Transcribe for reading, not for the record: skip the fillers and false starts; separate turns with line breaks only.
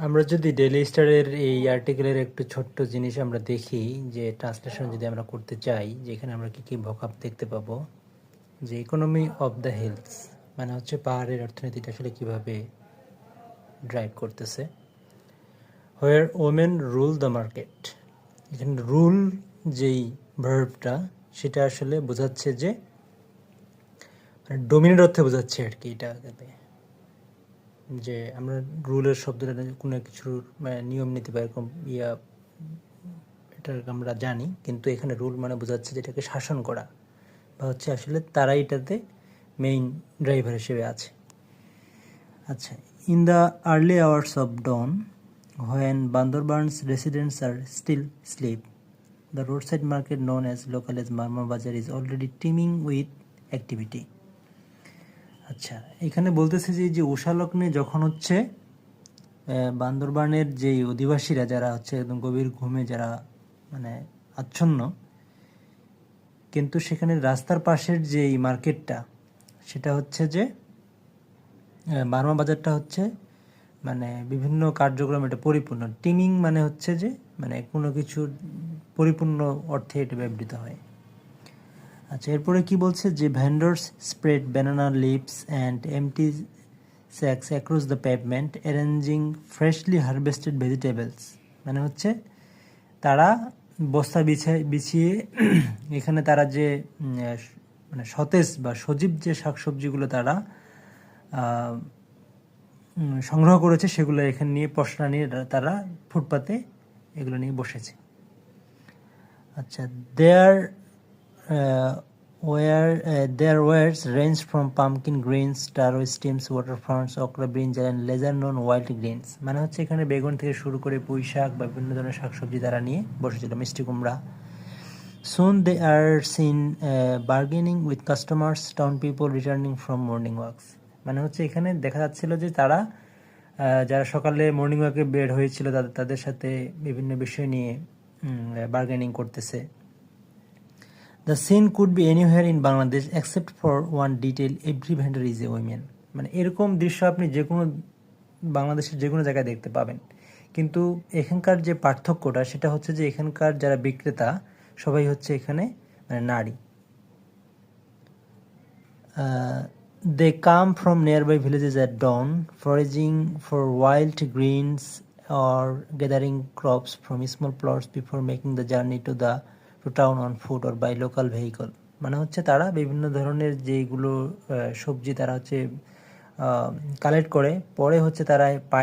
আমরা যদি ডেইলি স্টারের এই আর্টিকেলের একটু ছোট্ট জিনিস আমরা দেখি, যে ট্রান্সলেশন যদি আমরা করতে চাই, যেখানে আমরা কি কি ভোকাব দেখতে পাবো, যে ইকোনমি অফ দ্য হিলস মানে হচ্ছে পাহাড়ের অর্থনীতিটা আসলে কিভাবে ড্রাইভ করতেছে। হোয়ার ওমেন রুল দ্য মার্কেট, এখানে রুল যেই ভার্বটা সেটা আসলে বোঝাচ্ছে যে ডোমিনেট অর্থে বোঝাচ্ছে আর কি। এটা যে আমরা রুলের শব্দটা কোনো কিছুর নিয়ম নীতি বা এরকম এটা আমরা জানি, কিন্তু এখানে রুল মানে বোঝাচ্ছে যেটাকে শাসন করা, বা হচ্ছে আসলে তারা এটাতে মেইন ড্রাইভার হিসেবে আছে। আচ্ছা, in the early hours of dawn when Bandarbans residents are still asleep, the roadside market known as local as Marma Bazar is already teeming with activity. আচ্ছা, এখানে বলতেছে যে উষালগ্নে যখন হচ্ছে বান্দরবানের যে অধিবাসীরা যারা হচ্ছে একদম গভীর ঘুমে যারা মানে আচ্ছন্ন, কিন্তু সেখানে রাস্তার পাশের যে এই মার্কেটটা সেটা হচ্ছে যে বার্মা বাজারটা হচ্ছে মানে বিভিন্ন কার্যক্রম এটা পরিপূর্ণ। টিমিং মানে হচ্ছে যে মানে কোনো কিছুর পরিপূর্ণ অর্থে এটা ব্যবহৃত হয়। আচ্ছা, এরপরে কি বলছে যে vendors spread banana leaves and empty sacks across the pavement arranging freshly harvested vegetables, মানে হচ্ছে তারা বস্তা বিছিয়ে এখানে তারা যে মানে সতেজ বা সজীব যে শাকসবজিগুলো তারা সংগ্রহ করেছে সেগুলো এখানে নিয়ে পসরা নিয়ে তারা ফুটপাতে এগুলো নিয়ে বসেছে। আচ্ছা, there wares range from pumpkin greens, taro stems, waterfronts, okra, brinjal and lesser known wild greens, মানে হচ্ছে এখানে বেগুন থেকে শুরু করে পুঁই শাক বা বিভিন্ন ধরনের শাকসবজি তারা নিয়ে বসেছিল, মিষ্টি কুমড়া। Soon they are seen bargaining with customers, town people returning from morning walks, মানে হচ্ছে এখানে দেখা যাচ্ছিল যে তারা যারা সকালে মর্নিং ওয়াকে বের হয়েছিল তাদের সাথে বিভিন্ন বিষয় নিয়ে বার্গেনিং করতেছে। The scene could be anywhere in Bangladesh except for one detail: every vendor is a woman, মানে এরকম দৃশ্য আপনি যে কোনো বাংলাদেশের যে কোনো জায়গায় দেখতে পাবেন, কিন্তু এখানকার যে পার্থক্যটা সেটা হচ্ছে যে এখানকার যারা বিক্রেতা সবাই হচ্ছে এখানে মানে নারী। They come from nearby villages at dawn, foraging for wild greens or gathering crops from small plots before making the journey to town on foot or by local vehicle, মানে হচ্ছে তারা বিভিন্ন ধরনের যেগুলো সবজি তারা হচ্ছে কালেক্ট করে, পরে হচ্ছে তারা